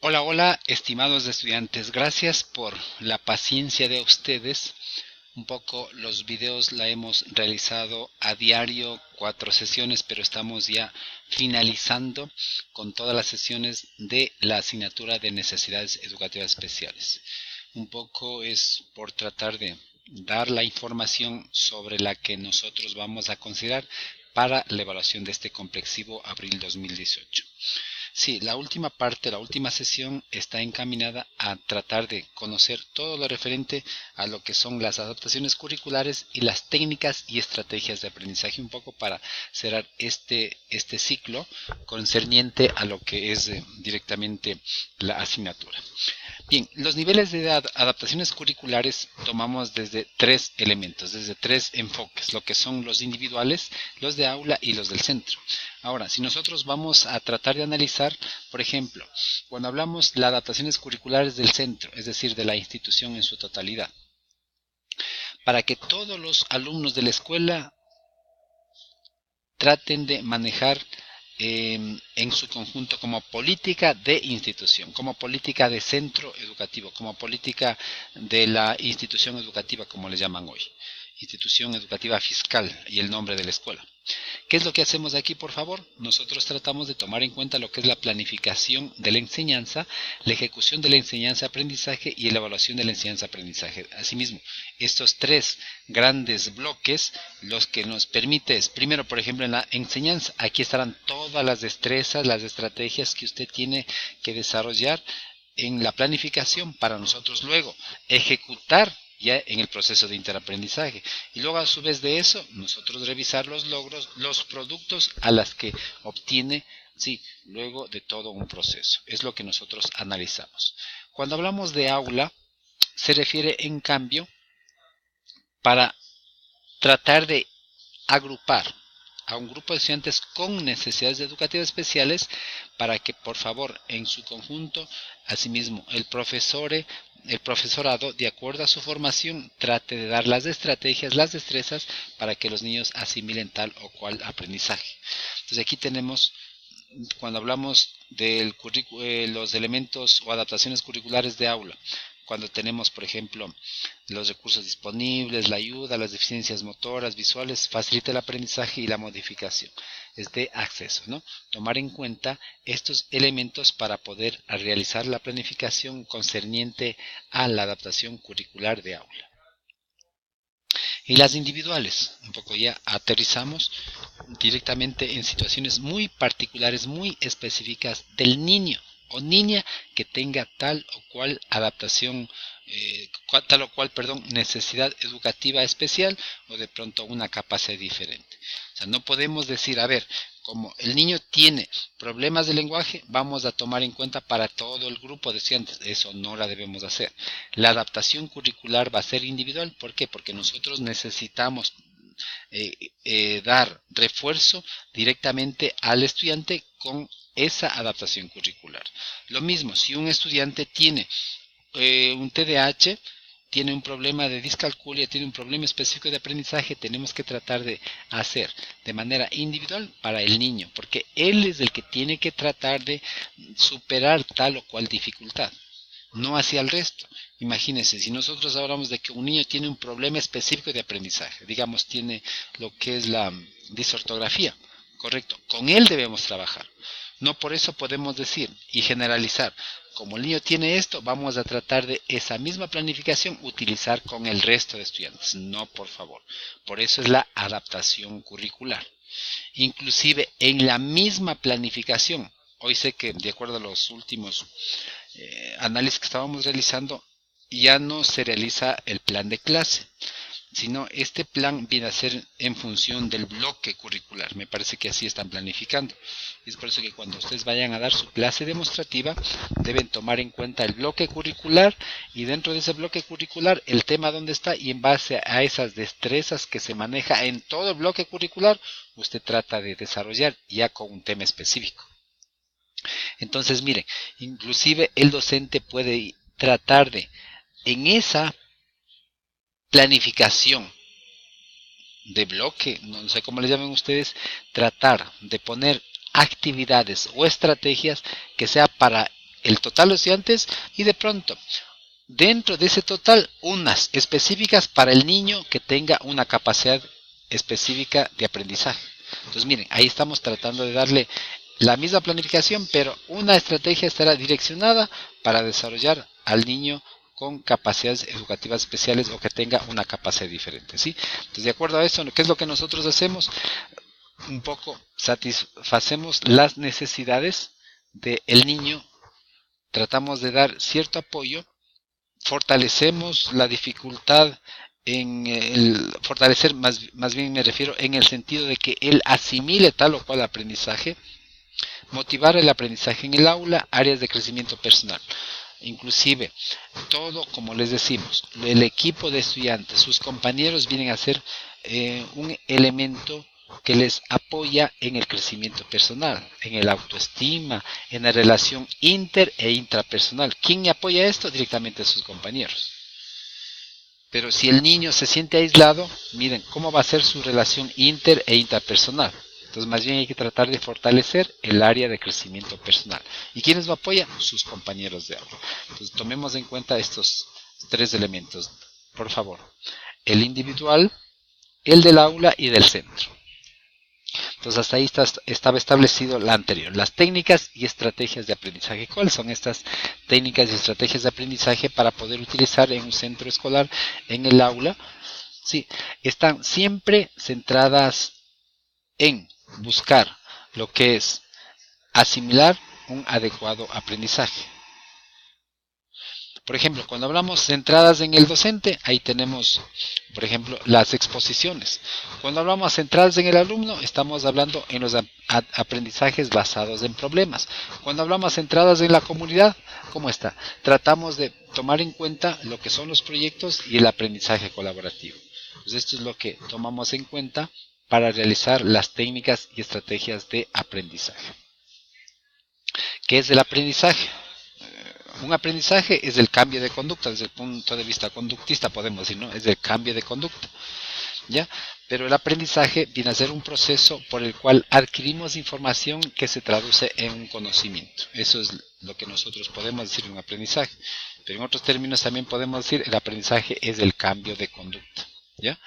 Hola, hola, estimados estudiantes, gracias por la paciencia de ustedes. Un poco los videos la hemos realizado a diario, 4 sesiones, pero estamos ya finalizando con todas las sesiones de la asignatura de necesidades educativas especiales. Un poco es por tratar de dar la información sobre la que nosotros vamos a considerar para la evaluación de este complexivo abril 2018. Sí, la última parte, la última sesión está encaminada a tratar de conocer todo lo referente a lo que son las adaptaciones curriculares y las técnicas y estrategias de aprendizaje, un poco para cerrar este ciclo concerniente a lo que es directamente la asignatura. Bien, los niveles de adaptaciones curriculares tomamos desde tres elementos, desde tres enfoques, lo que son los individuales, los de aula y los del centro. Ahora, si nosotros vamos a tratar de analizar, por ejemplo, cuando hablamos de las adaptaciones curriculares del centro, es decir, de la institución en su totalidad, para que todos los alumnos de la escuela traten de manejar en su conjunto como política de institución, como política de centro educativo, como política de la institución educativa, como le llaman hoy, institución educativa fiscal y el nombre de la escuela. ¿Qué es lo que hacemos aquí, por favor? Nosotros tratamos de tomar en cuenta lo que es la planificación de la enseñanza, la ejecución de la enseñanza-aprendizaje y la evaluación de la enseñanza-aprendizaje. Asimismo, estos tres grandes bloques, los que nos permite es, primero, por ejemplo, en la enseñanza, aquí estarán todas las destrezas, las estrategias que usted tiene que desarrollar en la planificación para nosotros luego ejecutar ya en el proceso de interaprendizaje. Y luego a su vez de eso, nosotros revisar los logros, los productos a las que obtiene, sí, luego de todo un proceso. Es lo que nosotros analizamos. Cuando hablamos de aula, se refiere en cambio para tratar de agrupar a un grupo de estudiantes con necesidades educativas especiales para que por favor en su conjunto asimismo el profesorado de acuerdo a su formación trate de dar las estrategias, las destrezas para que los niños asimilen tal o cual aprendizaje. Entonces aquí tenemos cuando hablamos de los elementos o adaptaciones curriculares de aula, cuando tenemos, por ejemplo, los recursos disponibles, la ayuda, las deficiencias motoras, visuales, facilita el aprendizaje y la modificación. Es de acceso, ¿no? Tomar en cuenta estos elementos para poder realizar la planificación concerniente a la adaptación curricular de aula. Y las individuales, un poco ya aterrizamos directamente en situaciones muy particulares, muy específicas del niño o niña que tenga tal o cual adaptación, tal o cual, perdón, necesidad educativa especial o de pronto una capacidad diferente. O sea, no podemos decir, a ver, como el niño tiene problemas de lenguaje, vamos a tomar en cuenta para todo el grupo de estudiantes. Eso no la debemos hacer. La adaptación curricular va a ser individual. ¿Por qué? Porque nosotros necesitamos dar refuerzo directamente al estudiante con esa adaptación curricular. Lo mismo, si un estudiante tiene un TDAH, tiene un problema de discalculia, tiene un problema específico de aprendizaje, tenemos que tratar de hacer de manera individual para el niño, porque él es el que tiene que tratar de superar tal o cual dificultad, no hacia el resto. Imagínense, si nosotros hablamos de que un niño tiene un problema específico de aprendizaje, digamos, tiene lo que es la disortografía, correcto, con él debemos trabajar. No por eso podemos decir y generalizar, como el niño tiene esto, vamos a tratar de esa misma planificación utilizar con el resto de estudiantes. No, por favor. Por eso es la adaptación curricular. Inclusive en la misma planificación, hoy sé que de acuerdo a los últimos análisis que estábamos realizando, ya no se realiza el plan de clase, sino este plan viene a ser en función del bloque curricular. Me parece que así están planificando. Es por eso que cuando ustedes vayan a dar su clase demostrativa, deben tomar en cuenta el bloque curricular y dentro de ese bloque curricular el tema donde está y en base a esas destrezas que se maneja en todo el bloque curricular, usted trata de desarrollar ya con un tema específico. Entonces, miren, inclusive el docente puede tratar de, en esa planificación de bloque, no sé cómo le llaman ustedes, tratar de poner actividades o estrategias que sea para el total de estudiantes y de pronto dentro de ese total unas específicas para el niño que tenga una capacidad específica de aprendizaje. Entonces miren, ahí estamos tratando de darle la misma planificación, pero una estrategia estará direccionada para desarrollar al niño con capacidades educativas especiales o que tenga una capacidad diferente, ¿sí? Entonces, de acuerdo a eso, ¿qué es lo que nosotros hacemos? Un poco satisfacemos las necesidades del niño, tratamos de dar cierto apoyo, fortalecemos la dificultad en el fortalecer, más bien me refiero en el sentido de que él asimile tal o cual aprendizaje, motivar el aprendizaje en el aula, áreas de crecimiento personal. Inclusive, todo, como les decimos, el equipo de estudiantes, sus compañeros vienen a ser un elemento que les apoya en el crecimiento personal, en el autoestima, en la relación inter e intrapersonal. ¿Quién apoya esto? Directamente a sus compañeros. Pero si el niño se siente aislado, miren, ¿cómo va a ser su relación inter e intrapersonal? Entonces, más bien hay que tratar de fortalecer el área de crecimiento personal. ¿Y quiénes lo apoyan? Sus compañeros de aula. Entonces, tomemos en cuenta estos tres elementos, por favor. El individual, el del aula y del centro. Entonces, hasta ahí estaba establecido la anterior. Las técnicas y estrategias de aprendizaje. ¿Cuáles son estas técnicas y estrategias de aprendizaje para poder utilizar en un centro escolar, en el aula? Sí, están siempre centradas en buscar lo que es asimilar un adecuado aprendizaje. Por ejemplo, cuando hablamos centradas en el docente, ahí tenemos, por ejemplo, las exposiciones. Cuando hablamos centradas en el alumno, estamos hablando en los aprendizajes basados en problemas. Cuando hablamos centradas en la comunidad, ¿cómo está? Tratamos de tomar en cuenta lo que son los proyectos y el aprendizaje colaborativo. Pues esto es lo que tomamos en cuenta para realizar las técnicas y estrategias de aprendizaje. ¿Qué es el aprendizaje? Un aprendizaje es el cambio de conducta, desde el punto de vista conductista podemos decir, ¿no? Es el cambio de conducta, ¿ya? Pero el aprendizaje viene a ser un proceso por el cual adquirimos información que se traduce en un conocimiento. Eso es lo que nosotros podemos decir un aprendizaje. Pero en otros términos también podemos decir el aprendizaje es el cambio de conducta, ¿ya?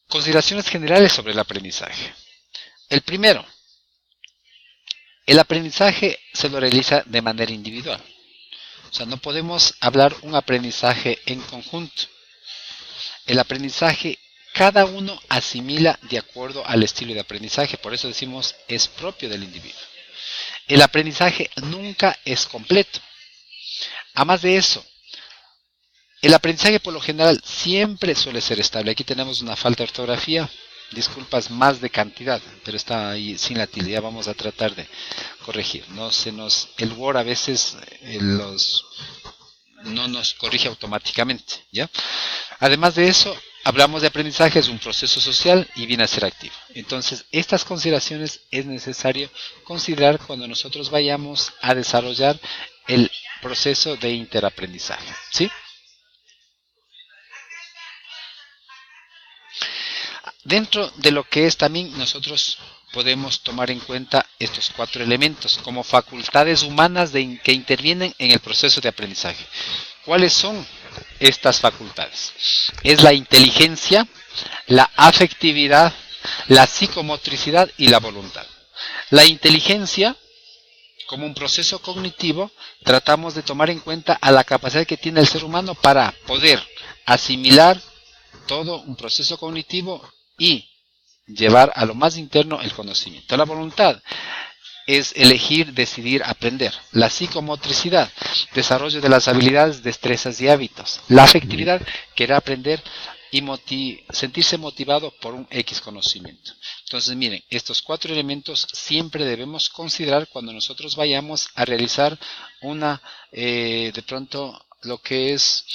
Consideraciones generales sobre el aprendizaje. El primero, el aprendizaje se lo realiza de manera individual. O sea, no podemos hablar un aprendizaje en conjunto. El aprendizaje, cada uno asimila de acuerdo al estilo de aprendizaje. Por eso decimos, es propio del individuo. El aprendizaje nunca es completo. Además de eso, el aprendizaje por lo general siempre suele ser estable. Aquí tenemos una falta de ortografía. Disculpas, más de cantidad, pero está ahí sin la tilde. Ya vamos a tratar de corregir. El Word a veces no nos corrige automáticamente, ¿ya? Además de eso, hablamos de aprendizaje, es un proceso social y viene a ser activo. Entonces, estas consideraciones es necesario considerar cuando nosotros vayamos a desarrollar el proceso de interaprendizaje, ¿sí? Dentro de lo que es también nosotros podemos tomar en cuenta estos 4 elementos como facultades humanas que intervienen en el proceso de aprendizaje. ¿Cuáles son estas facultades? Es la inteligencia, la afectividad, la psicomotricidad y la voluntad. La inteligencia, como un proceso cognitivo, tratamos de tomar en cuenta a la capacidad que tiene el ser humano para poder asimilar todo un proceso cognitivo y llevar a lo más interno el conocimiento. La voluntad es elegir, decidir, aprender. La psicomotricidad, desarrollo de las habilidades, destrezas y hábitos. La afectividad, querer aprender y sentirse motivado por un X conocimiento. Entonces miren, estos 4 elementos siempre debemos considerar cuando nosotros vayamos a realizar de pronto lo que es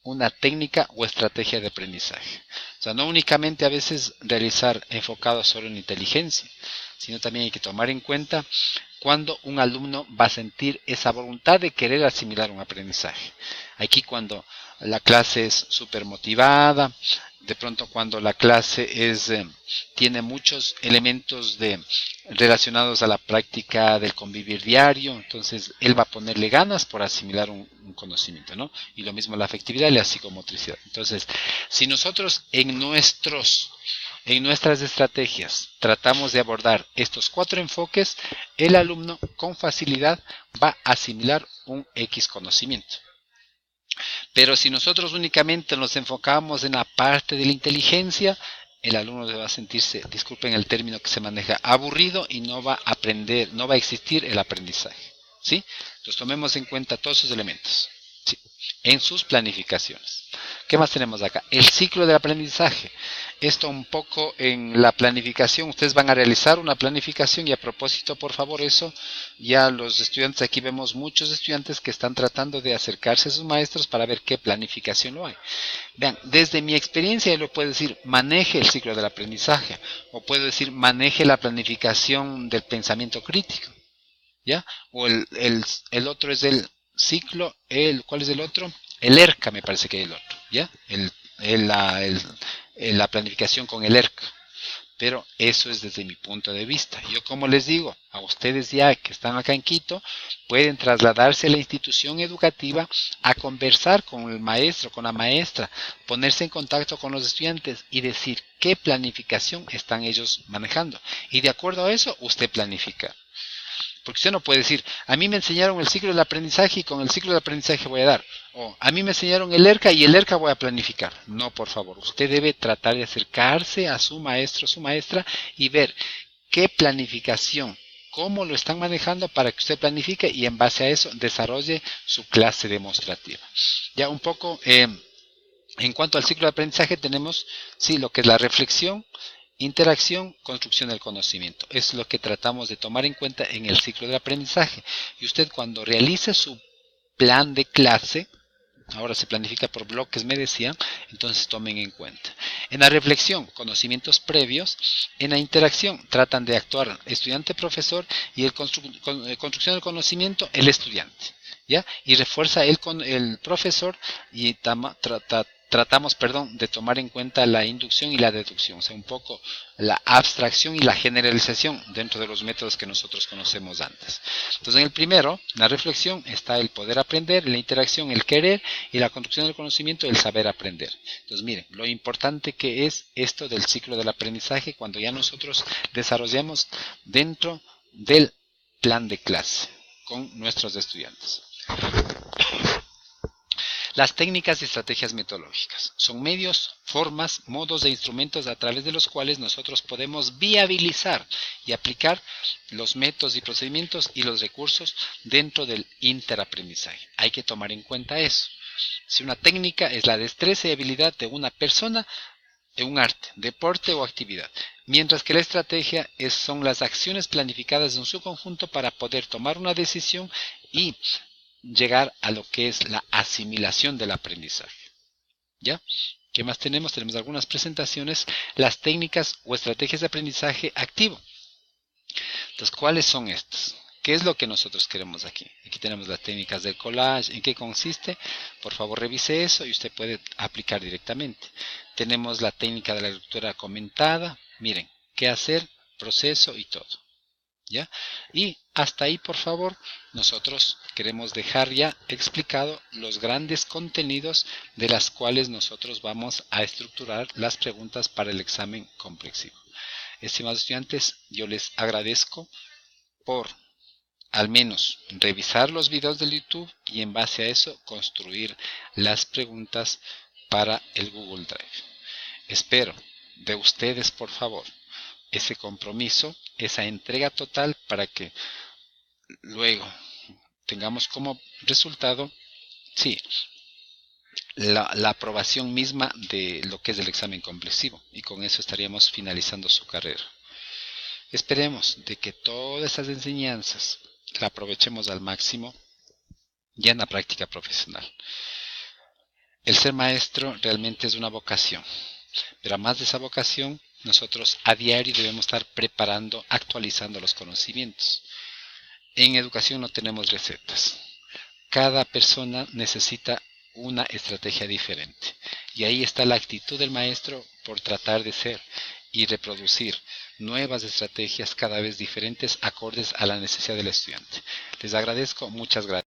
una técnica o estrategia de aprendizaje. O sea, no únicamente a veces realizar enfocado solo en inteligencia, sino también hay que tomar en cuenta cuando un alumno va a sentir esa voluntad de querer asimilar un aprendizaje. Aquí cuando la clase es súper motivada, de pronto cuando la clase tiene muchos elementos relacionados a la práctica del convivir diario, entonces él va a ponerle ganas por asimilar un conocimiento, ¿no? Y lo mismo la afectividad y la psicomotricidad. Entonces, si nosotros en nuestras estrategias tratamos de abordar estos 4 enfoques, el alumno con facilidad va a asimilar un X conocimiento. Pero si nosotros únicamente nos enfocamos en la parte de la inteligencia, el alumno va a sentirse, disculpen el término que se maneja, aburrido y no va a aprender, no va a existir el aprendizaje. ¿Sí? Entonces tomemos en cuenta todos esos elementos, ¿sí?, en sus planificaciones. ¿Qué más tenemos acá? El ciclo del aprendizaje. Esto un poco en la planificación. Ustedes van a realizar una planificación y a propósito, por favor, eso ya los estudiantes, aquí vemos muchos estudiantes que están tratando de acercarse a sus maestros para ver qué planificación lo hay. Vean, desde mi experiencia yo le puedo decir, maneje el ciclo del aprendizaje, o puedo decir, maneje la planificación del pensamiento crítico, ¿ya? O el otro es el ciclo, ¿cuál es el otro? El ERCA me parece que es el otro, ¿ya? La planificación con el ERCA. Pero eso es desde mi punto de vista. Yo, como les digo, a ustedes ya que están acá en Quito, pueden trasladarse a la institución educativa a conversar con el maestro, con la maestra, ponerse en contacto con los estudiantes y decir qué planificación están ellos manejando. Y de acuerdo a eso, usted planifica. Porque usted no puede decir, a mí me enseñaron el ciclo del aprendizaje y con el ciclo del aprendizaje voy a dar. O a mí me enseñaron el ERCA y el ERCA voy a planificar. No, por favor. Usted debe tratar de acercarse a su maestro, su maestra y ver qué planificación, cómo lo están manejando para que usted planifique y en base a eso desarrolle su clase demostrativa. Ya un poco, en cuanto al ciclo de aprendizaje tenemos, sí, lo que es la reflexión, interacción, construcción del conocimiento. Es lo que tratamos de tomar en cuenta en el ciclo de aprendizaje. Y usted cuando realice su plan de clase, ahora se planifica por bloques, me decían, entonces tomen en cuenta. En la reflexión, conocimientos previos. En la interacción, tratan de actuar estudiante-profesor y construcción del conocimiento, el estudiante. ¿Ya? Y refuerza el profesor y tratamos de tomar en cuenta la inducción y la deducción, o sea, un poco la abstracción y la generalización dentro de los métodos que nosotros conocemos antes. Entonces, en el primero, la reflexión, está el poder aprender, la interacción, el querer, y la construcción del conocimiento, el saber aprender. Entonces, miren, lo importante que es esto del ciclo del aprendizaje cuando ya nosotros desarrollamos dentro del plan de clase con nuestros estudiantes. Las técnicas y estrategias metodológicas son medios, formas, modos e instrumentos a través de los cuales nosotros podemos viabilizar y aplicar los métodos y procedimientos y los recursos dentro del interaprendizaje. Hay que tomar en cuenta eso. Si una técnica es la destreza y habilidad de una persona en un arte, deporte o actividad, mientras que la estrategia son las acciones planificadas en su conjunto para poder tomar una decisión y llegar a lo que es la asimilación del aprendizaje. ¿Ya? ¿Qué más tenemos? Tenemos algunas presentaciones, las técnicas o estrategias de aprendizaje activo. Entonces, ¿cuáles son estas? ¿Qué es lo que nosotros queremos aquí? Aquí tenemos las técnicas del collage. ¿En qué consiste? Por favor, revise eso y usted puede aplicar directamente. Tenemos la técnica de la lectura comentada. Miren, qué hacer, proceso y todo. ¿Ya? Y hasta ahí, por favor, nosotros queremos dejar ya explicado los grandes contenidos de las cuales nosotros vamos a estructurar las preguntas para el examen complexivo. Estimados estudiantes, yo les agradezco por al menos revisar los videos de YouTube y en base a eso construir las preguntas para el Google Drive. Espero de ustedes, por favor, ese compromiso, esa entrega total para que luego tengamos como resultado, sí, la aprobación misma de lo que es el examen complexivo, y con eso estaríamos finalizando su carrera. Esperemos de que todas esas enseñanzas la aprovechemos al máximo ya en la práctica profesional. El ser maestro realmente es una vocación, pero además de esa vocación, nosotros a diario debemos estar preparando, actualizando los conocimientos. En educación no tenemos recetas. Cada persona necesita una estrategia diferente. Y ahí está la actitud del maestro por tratar de ser y reproducir nuevas estrategias cada vez diferentes, acordes a la necesidad del estudiante. Les agradezco, muchas gracias.